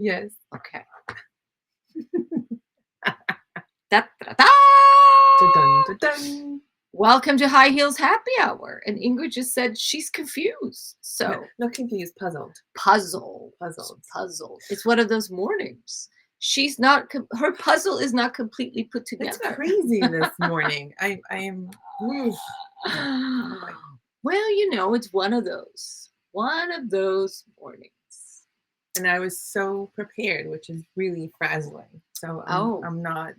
Yes. Okay. Da, da, da. Dun, dun, dun. Welcome to High Heels Happy Hour. And Ingrid just said she's confused. So Not confused, puzzled. puzzled. It's one of those mornings. She's not. Her puzzle is not completely put together. It's crazy this morning. I am. Oof. Well, it's one of those mornings. And I was so prepared, which is really frazzling. So I'm not.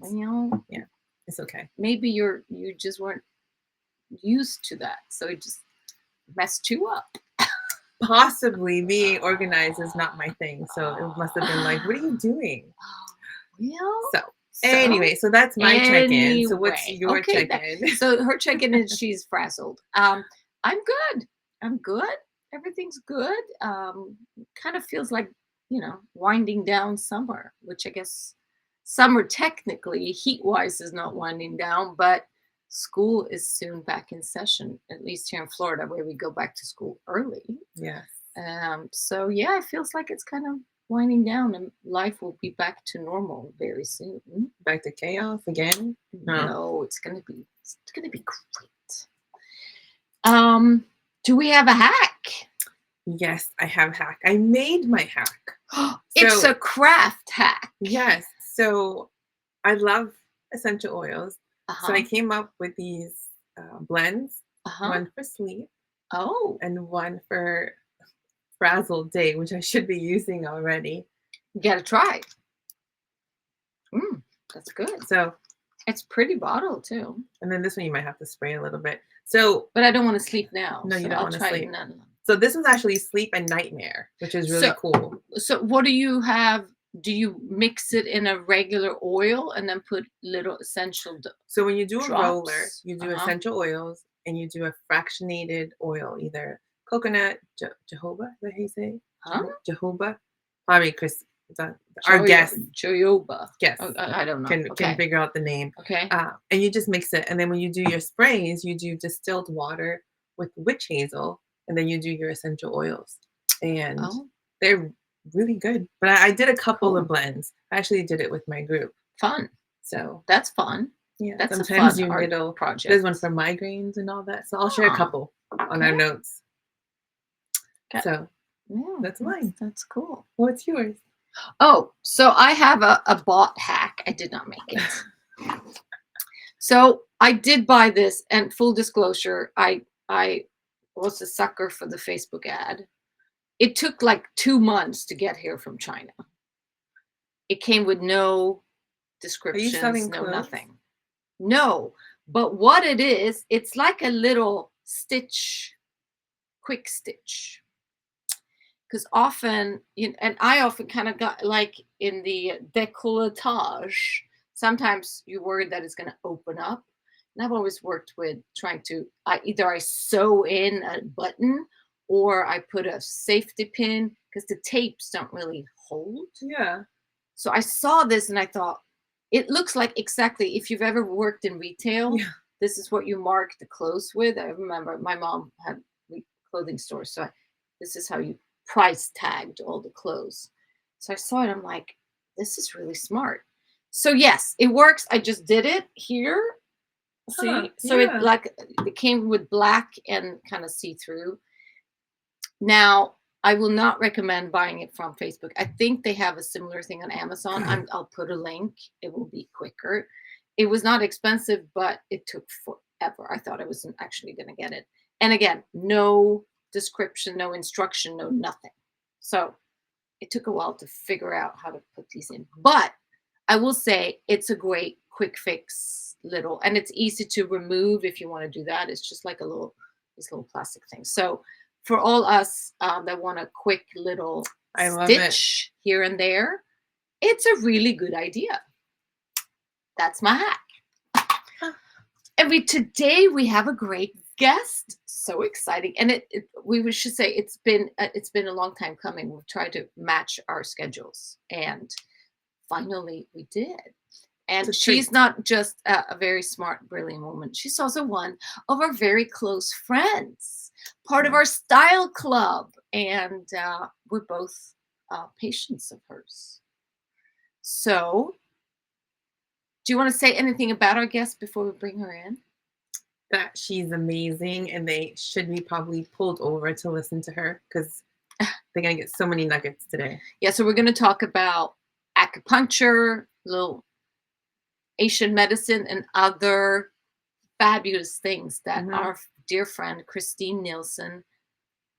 Yeah, it's okay. Maybe you just weren't used to that, so it just messed you up. Possibly being organized is not my thing, so it must have been like, what are you doing? Well, anyway, so that's my check-in. So what's your check-in? So her check-in is she's frazzled. I'm good. Everything's good. Kind of feels like, winding down summer, which I guess summer technically heat-wise is not winding down, but school is soon back in session, at least here in Florida, where we go back to school early. Yes. So yeah, it feels like it's kind of winding down, and life will be back to normal very soon. Back to chaos again? No, it's gonna be great. Do we have a hack? Yes, I have a hack. I made my hack. It's a craft hack. Yes. So I love essential oils. So I came up with these blends, one for sleep, and one for frazzled day, which I should be using already. You gotta try. That's good. So it's pretty bottle too. And then this one you might have to spray a little bit. So, but I don't want to sleep now. No, you don't want to sleep. So this is actually sleep and nightmare, which is really cool. So what do you have? Do you mix it in a regular oil and then put little essential So when you do drops? A roller, you do essential oils and you do a fractionated oil, either coconut, jojoba, is that how you say? Jojoba? Probably Chris, our guest. Jojoba. Yes. I don't know. Can figure out the name. Okay. And you just mix it. And then when you do your sprays, you do distilled water with witch hazel. And then you do your essential oils. And they're really good. But I did a couple of blends. I actually did it with my group. Fun. So that's fun. Yeah. That's sometimes a fun art project. There's one for migraines and all that. So I'll share a couple on our notes. Okay. So that's mine. That's cool. What's yours? Oh, so I have a bought hack. I did not make it. So I did buy this, and full disclosure, I was a sucker for the Facebook ad. It took like 2 months to get here from China. It came with no descriptions, nothing. No, but what it is, it's like a little stitch, quick stitch. Because often, and I often kind of got like in the décolletage, sometimes you're worried that it's going to open up. And I've always worked with trying to, either I sew in a button or I put a safety pin because the tapes don't really hold. Yeah. So I saw this and I thought, it looks like exactly, if you've ever worked in retail, this is what you mark the clothes with. I remember my mom had clothing stores. So this is how you price tagged all the clothes. So I saw it. I'm like, this is really smart. So yes, it works. I just did it here. See, so it came with black and kind of see-through. Now, I will not recommend buying it from Facebook. I think they have a similar thing on Amazon. I'll put a link. It will be quicker. It was not expensive, but it took forever. I thought I wasn't actually going to get it. And again, no description, no instruction, no nothing. So it took a while to figure out how to put these in. But I will say it's a great quick fix little, and it's easy to remove if you want to do that. It's just like these little plastic things. So for all us that want a quick little stitch here and there, it's a really good idea. That's my hack. And today we have a great guest. So exciting. And we should say it's been a long time coming. We've tried to match our schedules, and finally we did. And she's not just a very smart, brilliant woman. She's also one of our very close friends, part of our style club. And we're both patients of hers. So, do you want to say anything about our guest before we bring her in? That she's amazing, and they should be probably pulled over to listen to her because they're gonna get so many nuggets today. Yeah, so we're going to talk about acupuncture, little Asian medicine, and other fabulous things that our dear friend Christine Nielson,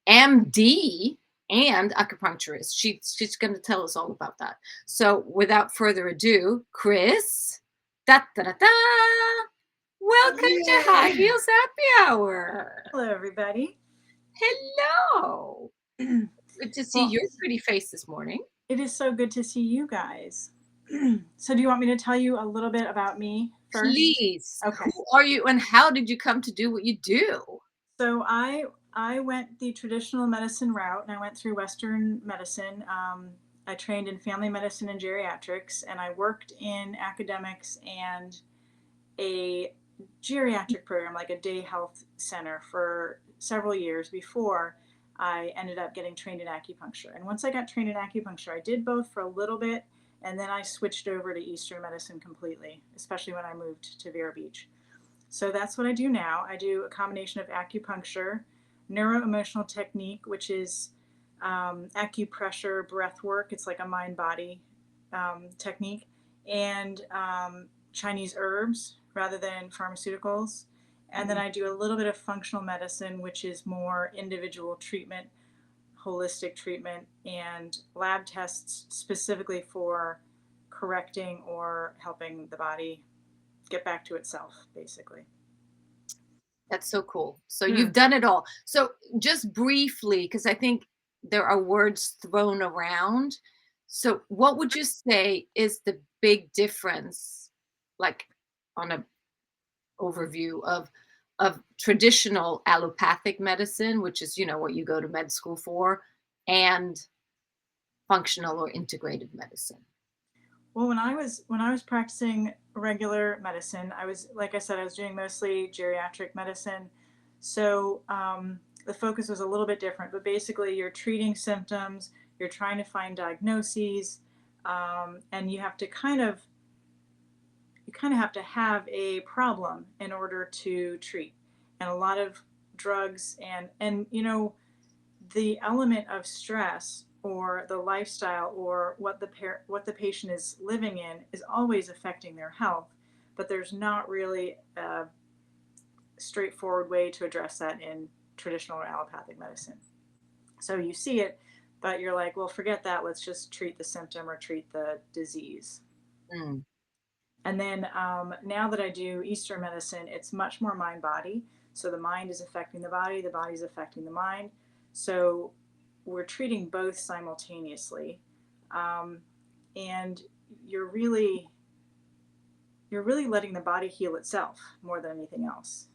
MD and acupuncturist, she's going to tell us all about that. So, without further ado, Chris, da da da da. Welcome to High Heels Happy Hour. Hello, everybody. Hello. Good to see your pretty face this morning. It is so good to see you guys. So do you want me to tell you a little bit about me first? Please. Okay. Who are you and how did you come to do what you do? So I went the traditional medicine route, and I went through Western medicine. I trained in family medicine and geriatrics, and I worked in academics and a geriatric program, like a day health center, for several years before I ended up getting trained in acupuncture. And once I got trained in acupuncture, I did both for a little bit, and then I switched over to Eastern medicine completely, especially when I moved to Vero Beach. So that's what I do now. I do a combination of acupuncture, neuro-emotional technique, which is acupressure, breath work. It's like a mind-body technique, and Chinese herbs rather than pharmaceuticals. And then I do a little bit of functional medicine, which is more individual treatment, holistic treatment, and lab tests specifically for correcting or helping the body get back to itself, basically. That's so cool. So you've done it all. So just briefly, because I think there are words thrown around. So what would you say is the big difference, like on a overview of traditional allopathic medicine, which is, what you go to med school for, and functional or integrated medicine? Well, when I was practicing regular medicine, I was, like I said, I was doing mostly geriatric medicine. So the focus was a little bit different, but basically you're treating symptoms, you're trying to find diagnoses, and you kind of have to have a problem in order to treat. And a lot of drugs and the element of stress or the lifestyle or what the patient is living in is always affecting their health, but there's not really a straightforward way to address that in traditional or allopathic medicine. So you see it, but you're like, well, forget that. Let's just treat the symptom or treat the disease. And then now that I do Eastern medicine, it's much more mind-body. So the mind is affecting the body is affecting the mind. So we're treating both simultaneously, and you're really letting the body heal itself more than anything else.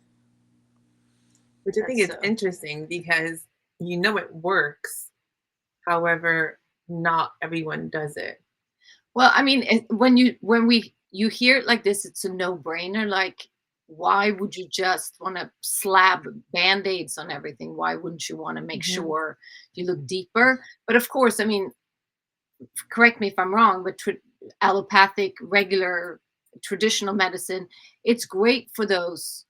Which I think is interesting because it works. However, not everyone does it. Well, I mean, when you hear it like this, it's a no-brainer. Like, why would you just want to slap band-aids on everything? Why wouldn't you want to make sure you look deeper? But of course, I mean, correct me if I'm wrong, but allopathic, regular, traditional medicine, it's great for those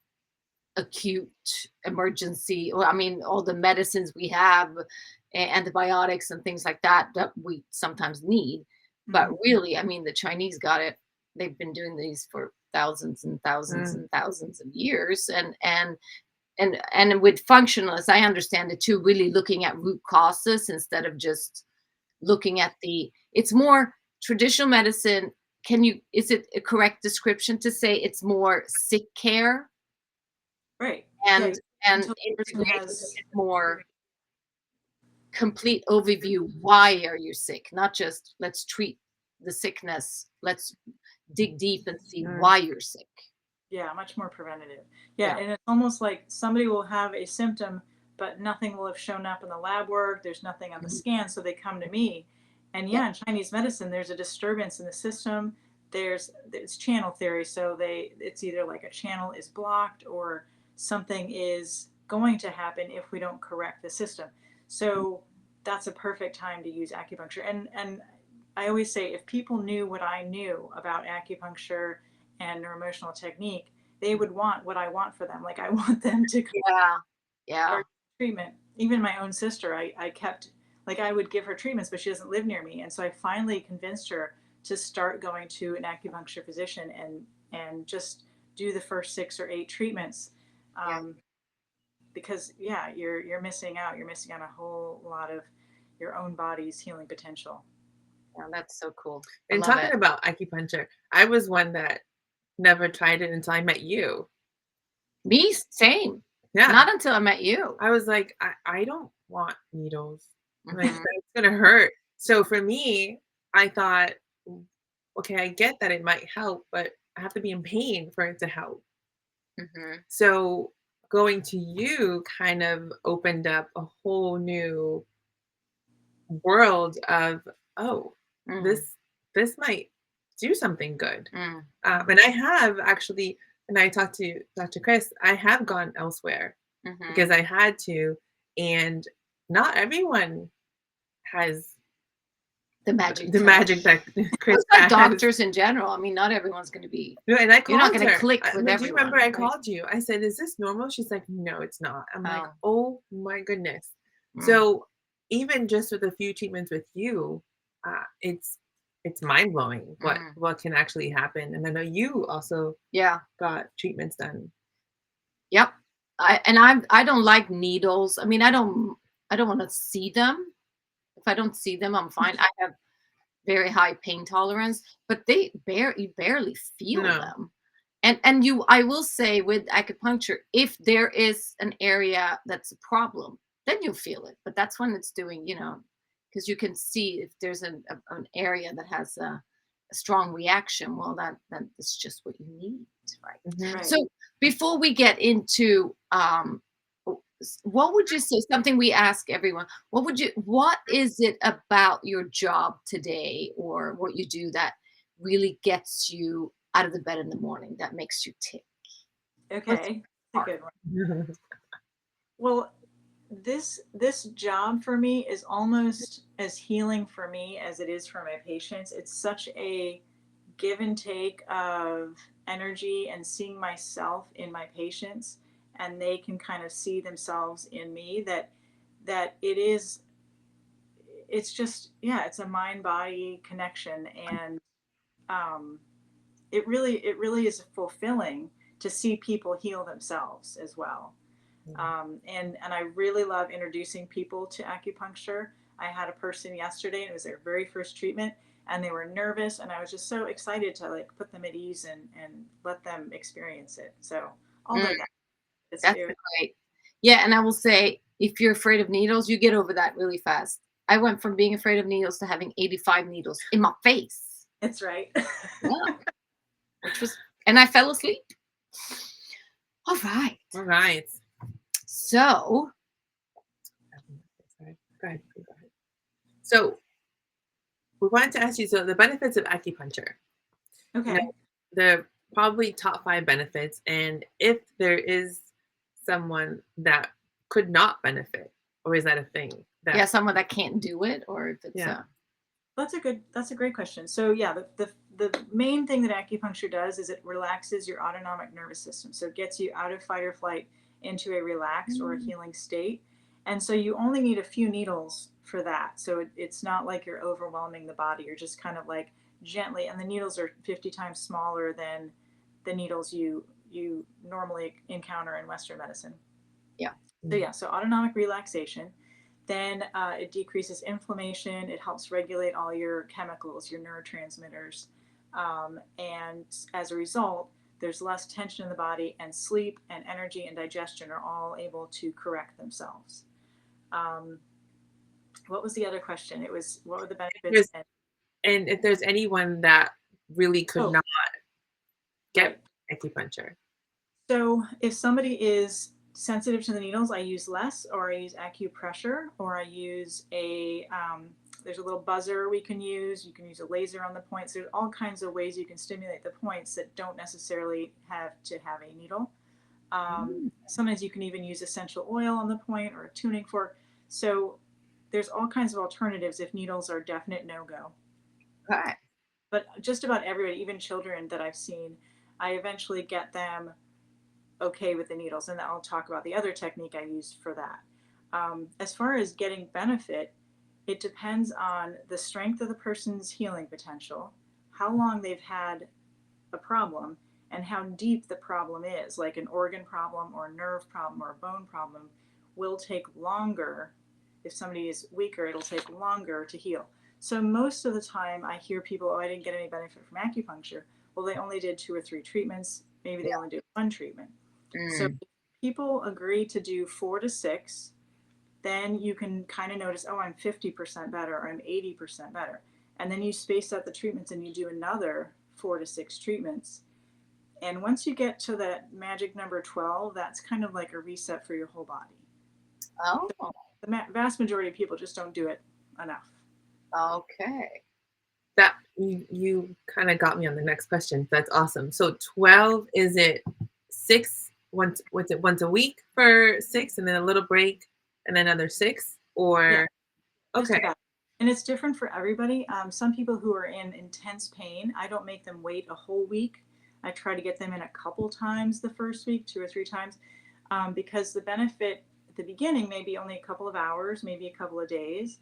acute emergency, or I mean, all the medicines we have, antibiotics and things like that we sometimes need. But really, I mean, the Chinese got it. They've been doing these for thousands and thousands and thousands of years. And with functionalists, I understand it too, really looking at root causes instead of just looking at it's more traditional medicine. Is it a correct description to say it's more sick care? Right. And it's more complete overview. Why are you sick? Not just let's treat the sickness. Let's dig deep and see why you're sick. Yeah, much more preventative. Yeah, and it's almost like somebody will have a symptom, but nothing will have shown up in the lab work. There's nothing on the scan, so they come to me. And in Chinese medicine, there's a disturbance in the system. It's channel theory, so it's either like a channel is blocked or something is going to happen if we don't correct the system. So that's a perfect time to use acupuncture. And I always say, if people knew what I knew about acupuncture and neuroemotional technique, they would want what I want for them. Like, I want them to Yeah. start treatment. Even my own sister, I kept, like, I would give her treatments, but she doesn't live near me. And so I finally convinced her to start going to an acupuncture physician and just do the first 6 or 8 treatments. Yeah. Because you're missing out. You're missing out a whole lot of your own body's healing potential. Yeah, that's so cool. And talking about acupuncture, I was one that never tried it until I met you. Me, same. Yeah. Not until I met you. I was like, I don't want needles. Like, it's gonna hurt. So for me, I thought, okay, I get that it might help, but I have to be in pain for it to help. So going to you kind of opened up a whole new world of, oh, this might do something good. And I have actually, and I talked to Dr. Chris, I have gone elsewhere because I had to, and not everyone has the magic that Chris like doctors in general. I mean, not everyone's going to be. No, and I called you're not going to her. click with everyone. Do you remember I called you? I said, "Is this normal?" She's like, "No, it's not." I'm like, "Oh my goodness!" So even just with a few treatments with you, it's mind blowing what can actually happen. And I know you also got treatments done. Yep, I don't like needles. I mean, I don't want to see them. If I don't see them, I'm fine. I have very high pain tolerance, but you barely feel them. And I will say with acupuncture, if there is an area that's a problem, then you'll feel it. But that's when it's doing, because you can see if there's an area that has a strong reaction. Well, that's just what you need, right? So before we get into what would you say, something we ask everyone, what is it about your job today or what you do that really gets you out of the bed in the morning, that makes you tick? Okay, that's a good one. Well, this job for me is almost as healing for me as it is for my patients. It's such a give and take of energy and seeing myself in my patients, and they can kind of see themselves in me, that it's just, it's a mind body connection. And it really is fulfilling to see people heal themselves as well. And I really love introducing people to acupuncture. I had a person yesterday, and it was their very first treatment, and they were nervous, and I was just so excited to like put them at ease and let them experience it. So all of that. That's great. Yeah, and I will say, if you're afraid of needles, you get over that really fast. I went from being afraid of needles to having 85 needles in my face. That's right. And I fell asleep. All right. So, go ahead. So, we wanted to ask you, so the benefits of acupuncture. Okay. The probably top 5 benefits, and if there is someone that could not benefit, or is that a thing? Someone that can't do it, or if it's That's a great question. So the main thing that acupuncture does is it relaxes your autonomic nervous system. So it gets you out of fight or flight into a relaxed or a healing state. And so you only need a few needles for that. So it's not like you're overwhelming the body. You're just kind of like gently, and the needles are 50 times smaller than the needles you normally encounter in Western medicine. So autonomic relaxation. Then it decreases inflammation. It helps regulate all your chemicals, your neurotransmitters. And as a result, there's less tension in the body, and sleep and energy and digestion are all able to correct themselves. What was the other question? It was, what were the benefits? And if there's anyone that really could not get acupuncture. So if somebody is sensitive to the needles, I use less, or I use acupressure, or I use there's a little buzzer we can use. You can use a laser on the points. There's all kinds of ways you can stimulate the points that don't necessarily have to have a needle. Sometimes you can even use essential oil on the point, or a tuning fork. So there's all kinds of alternatives if needles are definite no-go. Okay. But just about everybody, even children that I've seen, I eventually get them okay with the needles. And I'll talk about the other technique I used for that. As far as getting benefit, it depends on the strength of the person's healing potential, how long they've had a problem, and how deep the problem is. Like an organ problem or a nerve problem or a bone problem will take longer. If somebody is weaker, it'll take longer to heal. So most of the time I hear people, oh, I didn't get any benefit from acupuncture. Well, they only did 2 or 3 treatments. Maybe they only did 1 treatment. So if people agree to do 4 to 6, then you can kind of notice, oh, I'm 50% better or I'm 80% better. And then you space out the treatments and you do another 4 to 6 treatments. And once you get to that magic number 12, that's kind of like a reset for your whole body. Oh. So the vast majority of people just don't do it enough. Okay. That you kind of got me on the next question. That's awesome. So 12, is it 6 once a week for 6 and then a little break and then another 6, or okay. And it's different for everybody. Some people who are in intense pain, I don't make them wait a whole week. I try to get them in a couple times the first week, 2 or 3 times, because the benefit at the beginning may be only a couple of hours, maybe a couple of days.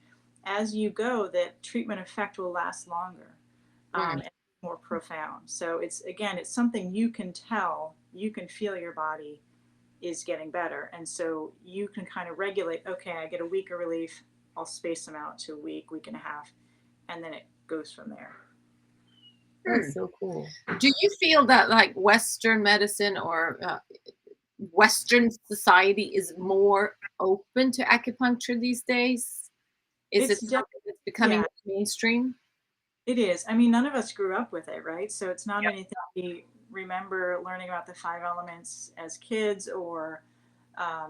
As you go, the treatment effect will last longer and more profound. So it's something you can tell, you can feel your body is getting better. And so you can kind of regulate, okay, I get a week of relief, I'll space them out to a week, week and a half, and then it goes from there. That's so cool. Do you feel that like Western medicine or Western society is more open to acupuncture these days? Is it something that's becoming mainstream? It is. I mean, none of us grew up with it, right? So it's not anything we remember learning about the 5 elements as kids or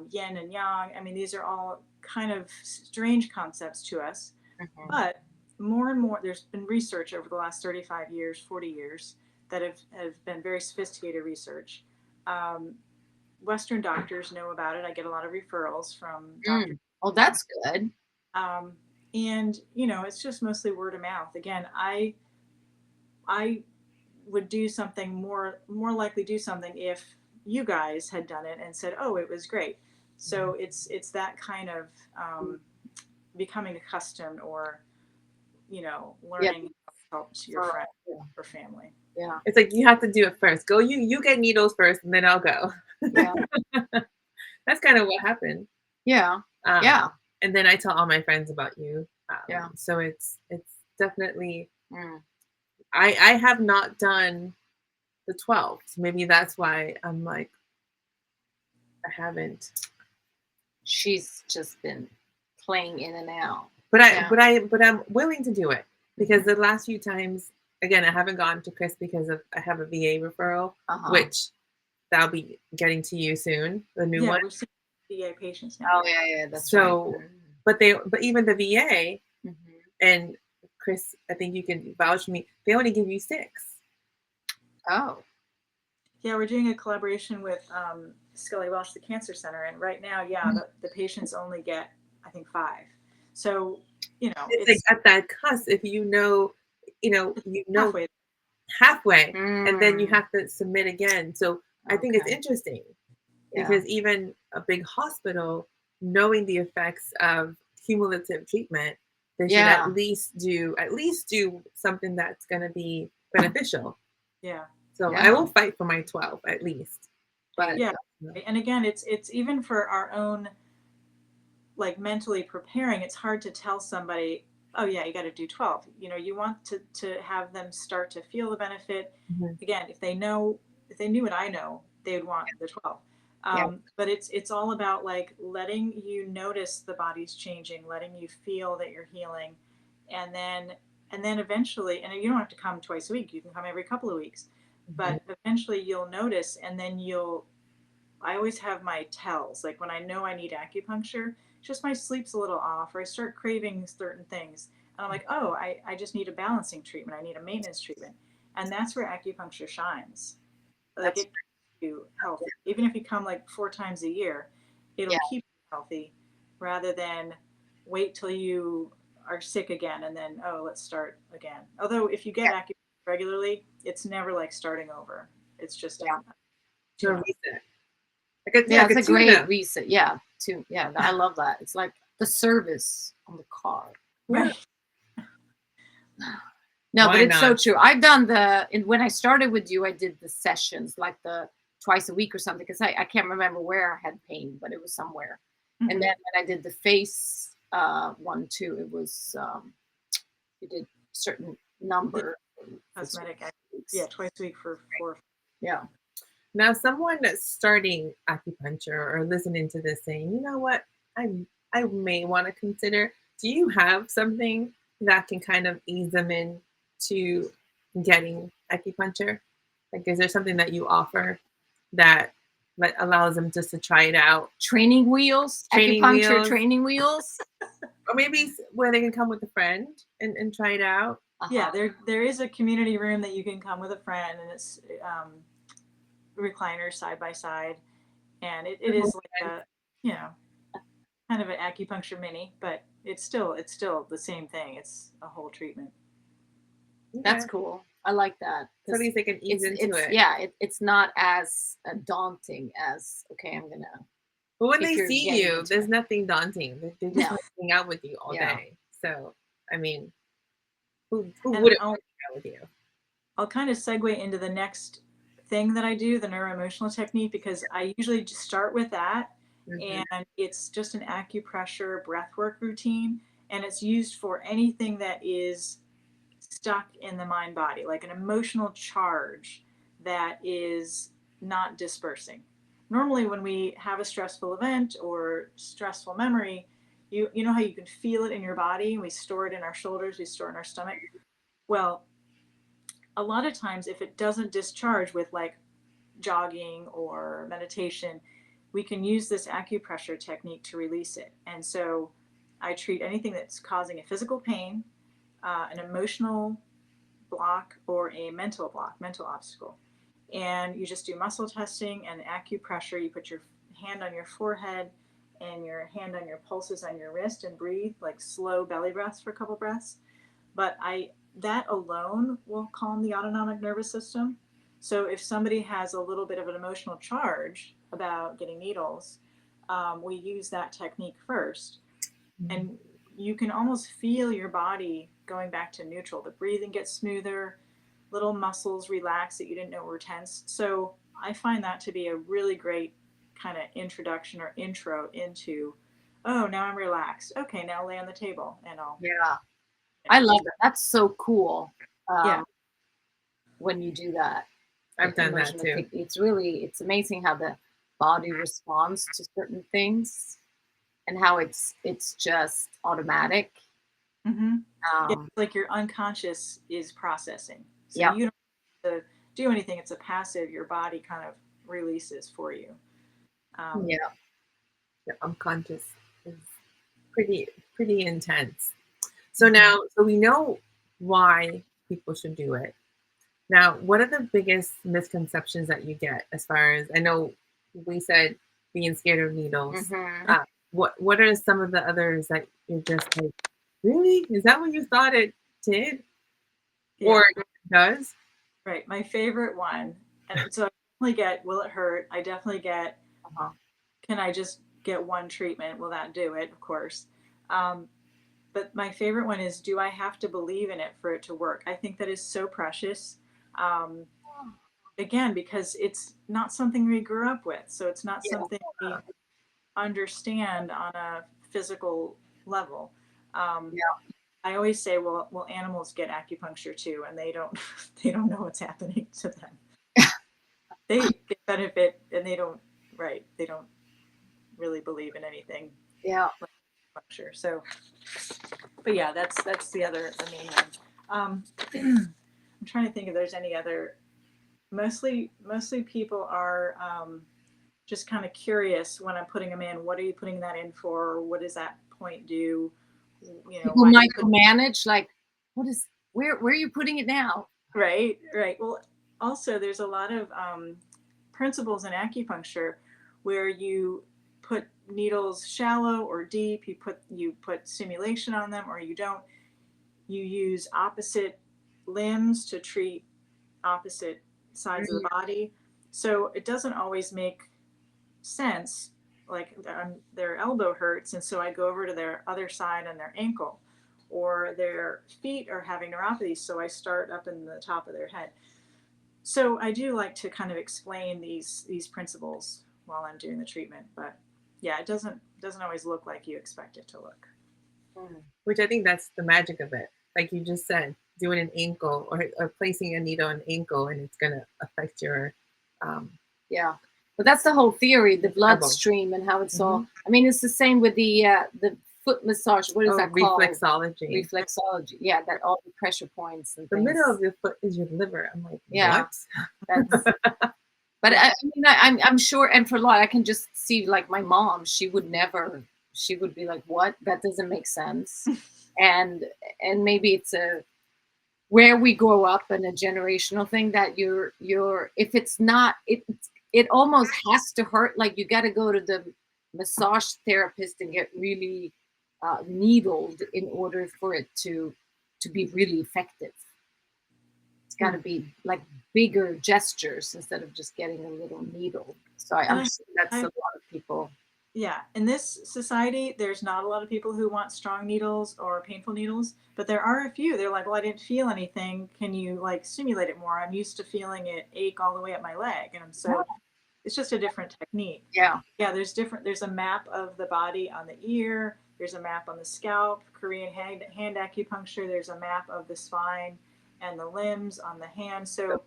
yin and yang. I mean, these are all kind of strange concepts to us. But more and more, there's been research over the last 35 years, 40 years that have been very sophisticated research. Western doctors know about it. I get a lot of referrals from doctors. Oh, that's good. And, you know, it's just mostly word of mouth. Again, I would do something more likely do something if you guys had done it and said, oh, it was great. So it's that kind of becoming accustomed or, you know, learning helps your friend or family. Yeah. It's like you have to do it first. Go, you get needles first and then I'll go. Yeah. That's kind of what happened. Yeah. And then I tell all my friends about you. So it's definitely, I have not done the 12. So maybe that's why I'm like, I haven't. She's just been playing in and out. But I'm willing to do it because the last few times, again, I haven't gone to Chris because I have a VA referral, which I'll be getting to you soon. The new one. We're seeing VA patients now. Oh yeah, that's right. But even the VA and Chris, I think you can vouch for me. They only give you 6. Oh. Yeah, we're doing a collaboration with Scully Welsh, the Cancer Center, and right now, the patients only get, I think, 5. So, you know, it's like at that cusp, if you know halfway, and then you have to submit again. So I think it's interesting because even a big hospital, knowing the effects of cumulative treatment, they should at least do something that's going to be beneficial. Yeah. So I will fight for my 12 at least. But and again, it's even for our own, like, mentally preparing. It's hard to tell somebody, oh yeah, you got to do 12. You know, you want to have them start to feel the benefit. Again, if they knew what I know, they would want the 12. But it's all about like letting you notice the body's changing, letting you feel that you're healing, and then eventually, and you don't have to come twice a week. You can come every couple of weeks, but eventually you'll notice, and then I always have my tells. Like when I know I need acupuncture, just my sleep's a little off, or I start craving certain things, and I'm like, oh, I just need a balancing treatment. I need a maintenance treatment, and that's where acupuncture shines. Like it you healthy. Even if you come like 4 times a year, it'll keep you healthy rather than wait till you are sick again and then, oh, let's start again. Although if you get acupuncture regularly, it's never like starting over. It's just a reset. It's a great reset. Yeah, I love that. It's like the service on the car. Right. No, but it's so true. I've done when I started with you, I did the sessions like the twice a week or something, because I can't remember where I had pain, but it was somewhere. Mm-hmm. And then when I did the face one too, it was you did certain number cosmetic, twice a week for 4. Yeah. Now, someone that's starting acupuncture or listening to this saying, you know what, I may want to consider. Do you have something that can kind of ease them in to getting acupuncture? Like, is there something that you offer that allows them just to try it out? Training wheels, acupuncture training wheels, or maybe where they can come with a friend and try it out. Yeah, there is a community room that you can come with a friend, and it's recliners side by side, and it is like a kind of an acupuncture mini, but it's still the same thing. It's a whole treatment. That's cool. I like that. So at least they can ease into it. Yeah, it's not as daunting as, okay, I'm gonna. But when they see you, there's nothing daunting. They just want to hang out with you all day. So, I mean, who wouldn't want to hang out with you? I'll kind of segue into the next thing that I do, the neuroemotional technique, because I usually just start with that. Mm-hmm. And it's just an acupressure breathwork routine. And it's used for anything that is stuck in the mind body, like an emotional charge that is not dispersing. Normally when we have a stressful event or stressful memory, you know how you can feel it in your body. We store it in our shoulders, we store it in our stomach. Well, a lot of times if it doesn't discharge with like jogging or meditation, we can use this acupressure technique to release it. And so I treat anything that's causing a physical pain, an emotional block, or a mental block, mental obstacle. And you just do muscle testing and acupressure. You put your hand on your forehead and your hand on your pulses on your wrist and breathe like slow belly breaths for a couple breaths. But that alone will calm the autonomic nervous system. So if somebody has a little bit of an emotional charge about getting needles, we use that technique first. And you can almost feel your body going back to neutral. The breathing gets smoother, little muscles relax that you didn't know were tense. So I find that to be a really great kind of introduction or intro into, oh, now I'm relaxed. Okay, now lay on the table and I'll. Yeah. I love that. That's so cool. When you do that. I've done that too. It's amazing how the body responds to certain things and how it's just automatic. Mm-hmm. It's like your unconscious is processing. So you don't have to do anything. It's a passive. Your body kind of releases for you. The unconscious is pretty intense. So now, we know why people should do it. Now, what are the biggest misconceptions that you get as far as, I know we said being scared of needles. Mm-hmm. What are some of the others that you're just like, really? Is that what you thought it did? Yeah. Or it does? Right. My favorite one. And so I definitely get, will it hurt? I definitely get, can I just get one treatment? Will that do it? Of course. But my favorite one is, do I have to believe in it for it to work? I think that is so precious. Again, because it's not something we grew up with. So it's not something we understand on a physical level. I always say, well, animals get acupuncture too, and they don't know what's happening to them. They get benefit, and they don't really believe in anything. Yeah. Like acupuncture. So, but yeah, that's the main one. I'm trying to think if there's any other. Mostly people are just kind of curious when I'm putting them in. What are you putting that in for? What does that point do? People micromanage, like, where are you putting it now? Right. Well, also there's a lot of principles in acupuncture where you put needles shallow or deep. You put stimulation on them, or you don't. You use opposite limbs to treat opposite sides of the body. So it doesn't always make sense. Like their elbow hurts, and so I go over to their other side on their ankle, or their feet are having neuropathy, so I start up in the top of their head. So I do like to kind of explain these principles while I'm doing the treatment, but yeah, it doesn't always look like you expect it to look. Which I think that's the magic of it. Like you just said, doing an ankle or placing a needle on an ankle, and it's going to affect your yeah. But that's the whole theory, the bloodstream and how it's all. I mean, it's the same with the foot massage. What is that called? Reflexology. Reflexology. Yeah, that all the pressure points and the things. middle of your foot is your liver. I'm like, yeah, what? That's. But I mean, I'm sure, and for a lot, I can just see like my mom. She would be like, "What? That doesn't make sense." and maybe it's where we grow up and a generational thing that if it's not it almost has to hurt. Like you got to go to the massage therapist and get really needled in order for it to be really effective. It's got to be like bigger gestures instead of just getting a little needle. So I'm sure that's a lot of people. Yeah, in this society, there's not a lot of people who want strong needles or painful needles, but there are a few. They're like, well, I didn't feel anything. Can you like stimulate it more? I'm used to feeling it ache all the way up my leg. And it's just a different technique. Yeah. Yeah, there's a map of the body on the ear. There's a map on the scalp, Korean hand acupuncture. There's a map of the spine and the limbs on the hand. So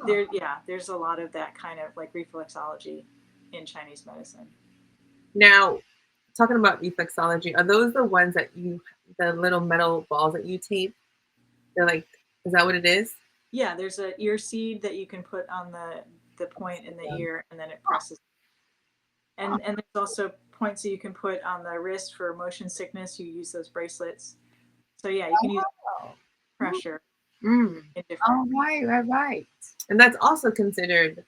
there's a lot of that kind of like reflexology in Chinese medicine. Now, talking about reflexology, are those the ones that the little metal balls that you tape? They're like, is that what it is? Yeah, there's an ear seed that you can put on the point in the ear, and then it presses. And there's also points that you can put on the wrist for motion sickness. You use those bracelets. So yeah, you can use pressure. Oh, right. And that's also considered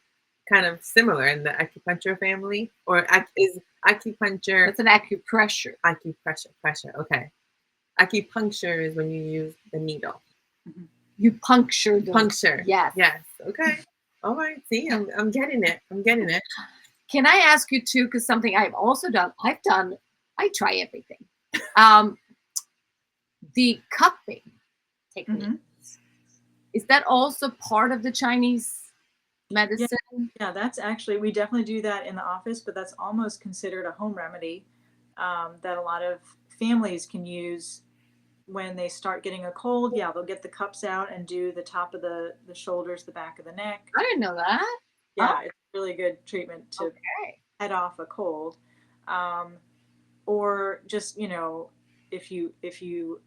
kind of similar in the acupuncture family, or is acupuncture? It's an acupressure. Pressure. Okay. Acupuncture is when you use the needle. You puncture. Yes. Okay. All right. See, I'm getting it. Can I ask you too? Because something I've also done. I try everything. The cupping technique. Is that also part of the Chinese medicine? Yeah, that's actually, we definitely do that in the office, but that's almost considered a home remedy that a lot of families can use when they start getting a cold. Yeah, they'll get the cups out and do the top of the shoulders, the back of the neck. I didn't know that. Yeah, it's really good treatment to head off a cold. Or just, if you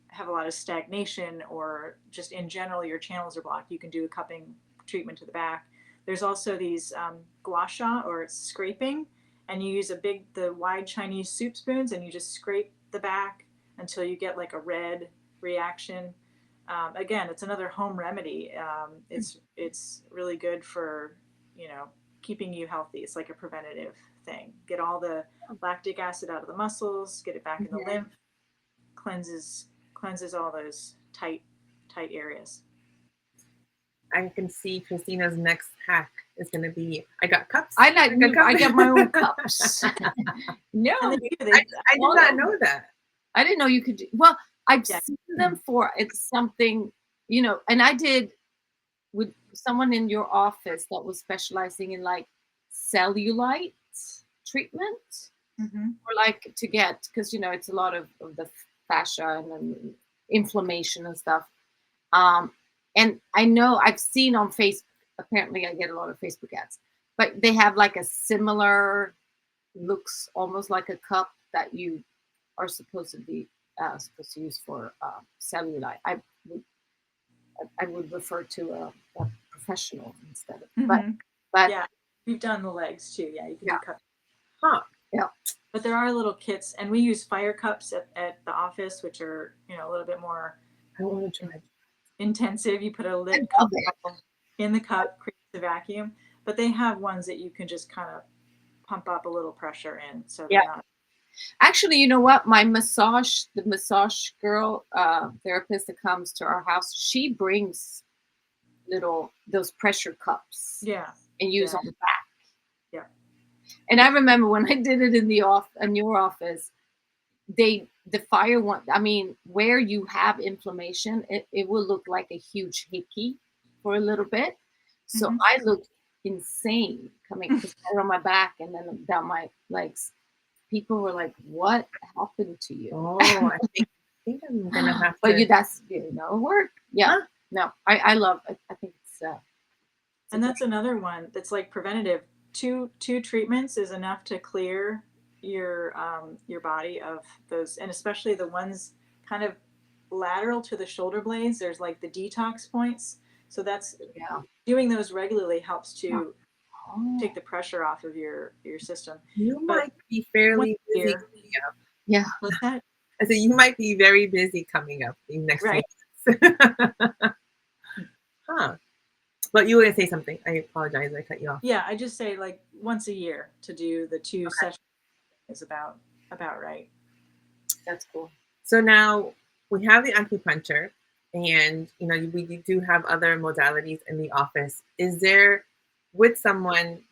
have a lot of stagnation, or just in general your channels are blocked, you can do a cupping treatment to the back. There's also these gua sha, or scraping, and you use the wide Chinese soup spoons, and you just scrape the back until you get like a red reaction. Again, it's another home remedy. It's really good for keeping you healthy. It's like a preventative thing. Get all the lactic acid out of the muscles, get it back in the lymph, cleanses all those tight areas. I can see Christina's next hack is going to be, I got cups. I got my own cups. No, I did not know that. I didn't know you could do. Well, I've seen them for it's something, and I did with someone in your office that was specializing in like cellulite treatment, or like to get, because it's a lot of the fascia and inflammation and stuff. And I know I've seen on Facebook, apparently I get a lot of Facebook ads, but they have like a similar, looks almost like a cup that you are supposed to use for cellulite. I would refer to a professional instead of, but yeah, we've done the legs too. Yeah, you can do cups. Huh. Yeah. But there are little kits, and we use fire cups at the office, which are a little bit more. I want to try. Intensive. You put a lid cup in the cup, creates a vacuum. But they have ones that you can just kind of pump up a little pressure in, so they're not. Actually, you know what? The massage girl, therapist that comes to our house, she brings those pressure cups. Yeah. And use on the back. Yeah. And I remember when I did it in your office, the fire one, I mean, where you have inflammation, it will look like a huge hickey for a little bit. So I looked insane coming on my back and then down my legs. People were like, "What happened to you?" Oh, I think I'm gonna have to. But that's work. Yeah. Huh? No, I love it. I think it's. And that's another one that's like preventative. Two treatments is enough to clear your body of those, and especially the ones kind of lateral to the shoulder blades. There's like the detox points. So that's doing those regularly helps to take the pressure off of your system. You might be fairly busy coming up. Yeah. What's that? I said you might be very busy coming up in next right. week. Huh. But you were gonna say something. I apologize. I cut you off. Yeah, I just say like once a year to do the 2 sessions is about right. That's cool. So now we have the acupuncture, and we do have other modalities in the office. Is there, with someone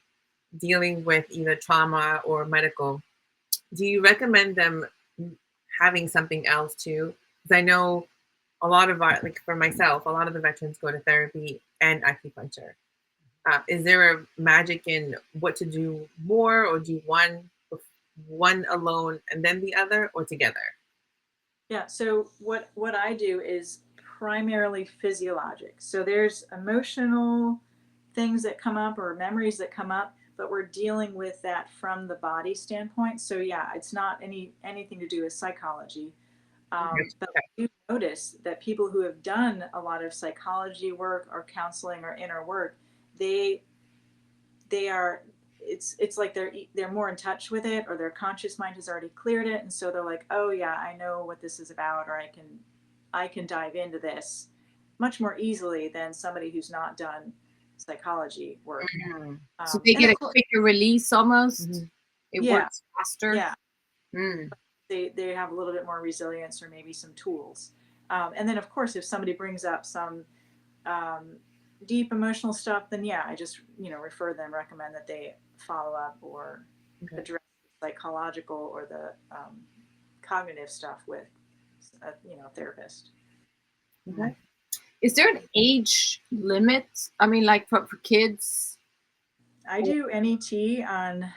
dealing with either trauma or medical, do you recommend them having something else too? Because I know a lot of for myself, a lot of the veterans go to therapy and acupuncture. Is there a magic in what to do more, or do one alone and then the other, or together? Yeah. So what I do is primarily physiologic. So there's emotional things that come up or memories that come up, but we're dealing with that from the body standpoint. So yeah, it's not anything to do with psychology. But I do notice that people who have done a lot of psychology work or counseling or inner work, they are, it's like they're more in touch with it, or their conscious mind has already cleared it, and so they're like, oh yeah, I know what this is about, or I can dive into this much more easily than somebody who's not done psychology work. So they get a quicker release almost. It works faster. Yeah. They have a little bit more resilience or maybe some tools. And then of course, if somebody brings up some deep emotional stuff, then I just refer them, recommend that they follow up or address the psychological or the cognitive stuff with a therapist. Okay. Is there an age limit? I mean, like for kids? I do NET on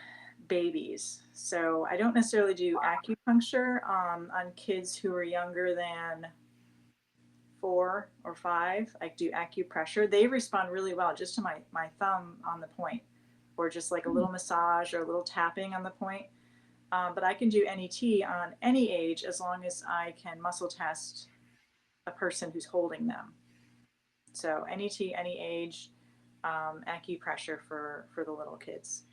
babies, so I don't necessarily do acupuncture on kids who are younger than 4 or 5. I do acupressure. They respond really well just to my thumb on the point, or just like a little massage or a little tapping on the point. But I can do NET on any age as long as I can muscle test a person who's holding them. So NET, any age, acupressure for the little kids.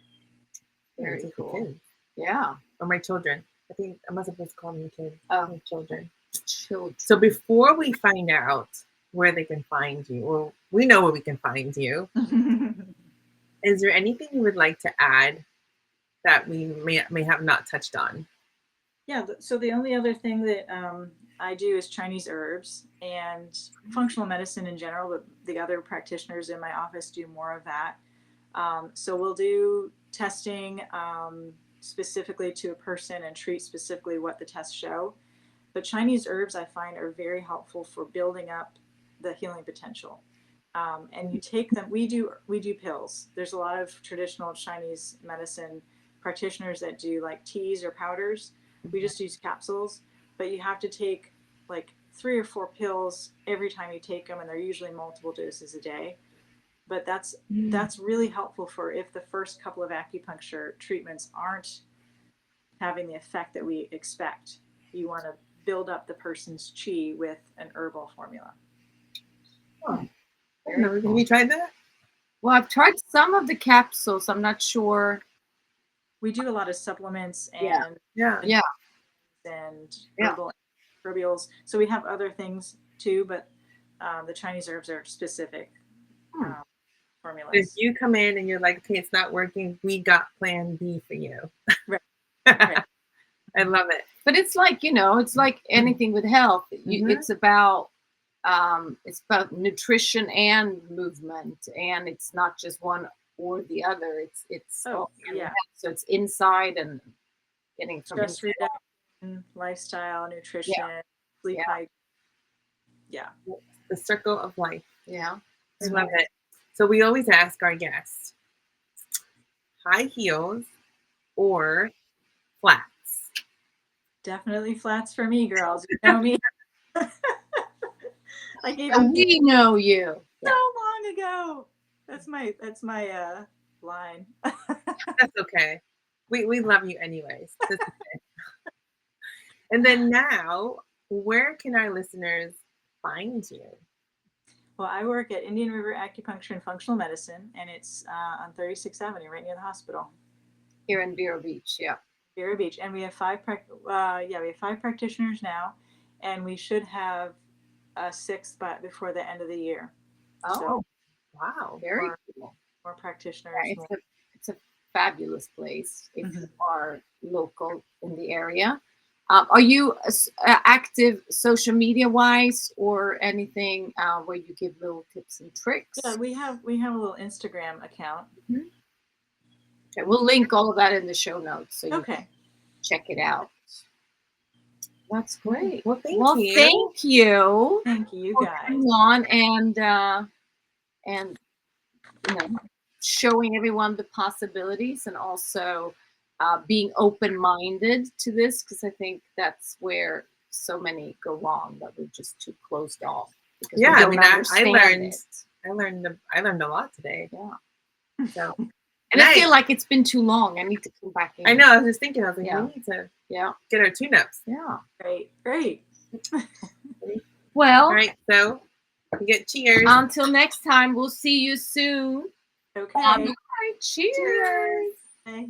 Very cool. Yeah. Or my children. I think I must have just called them kids. Oh, children. So before we find out where they can find you, or we know where we can find you, is there anything you would like to add that we may have not touched on? Yeah, so the only other thing that I do is Chinese herbs and functional medicine in general, but the other practitioners in my office do more of that. So we'll do testing specifically to a person and treat specifically what the tests show. But Chinese herbs I find are very helpful for building up the healing potential. And you take them, we do pills. There's a lot of traditional Chinese medicine practitioners that do like teas or powders. We just use capsules, but you have to take like 3 or 4 pills every time you take them, and they're usually multiple doses a day. But that's really helpful for if the first couple of acupuncture treatments aren't having the effect that we expect. You want to build up the person's chi with an herbal formula. Oh. Have you tried that? Well, I've tried some of the capsules. I'm not sure. We do a lot of supplements and and herbal microbials. So we have other things too, but the Chinese herbs are specific formulas. If you come in and you're like, okay, it's not working, we got plan B for you. Right. Right. I love it. But it's like, it's like anything with health. It's about nutrition and movement, and it's not just one or the other. It's Oh, yeah. So it's inside and getting from stress reduction, lifestyle, nutrition, sleep hygiene. Yeah. The circle of life. Yeah. I love it. So we always ask our guests, high heels or flats? Definitely flats for me, girls. You know me. Like we know you so long ago. That's my line. That's okay. We love you anyways. That's okay. And then now, where can our listeners find you? Well, I work at Indian River Acupuncture and Functional Medicine, and it's on 36th Avenue, right near the hospital. Here in Vero Beach, yeah. Vero Beach, and we have five practitioners now, and we should have a sixth before the end of the year. Oh, so, wow! Very cool. More practitioners. Yeah, it's a fabulous place if you are local in the area. Are you active social media wise or anything where you give little tips and tricks? Yeah, we have a little Instagram account. Mm-hmm. Okay, we'll link all of that in the show notes so you can check it out. That's great. Well, thank you. Thank you, guys. Coming on and showing everyone the possibilities and also being open-minded to this, because I think that's where so many go wrong, that we're just too closed off. Yeah, I mean, I learned a lot today. Yeah. So, and I feel like it's been too long. I need to come back in. I know. I was just thinking. I was like, we need to get our tune-ups. Yeah. Great. Well. All right. So, we get cheers. Until next time, we'll see you soon. Okay. Cheers. Okay.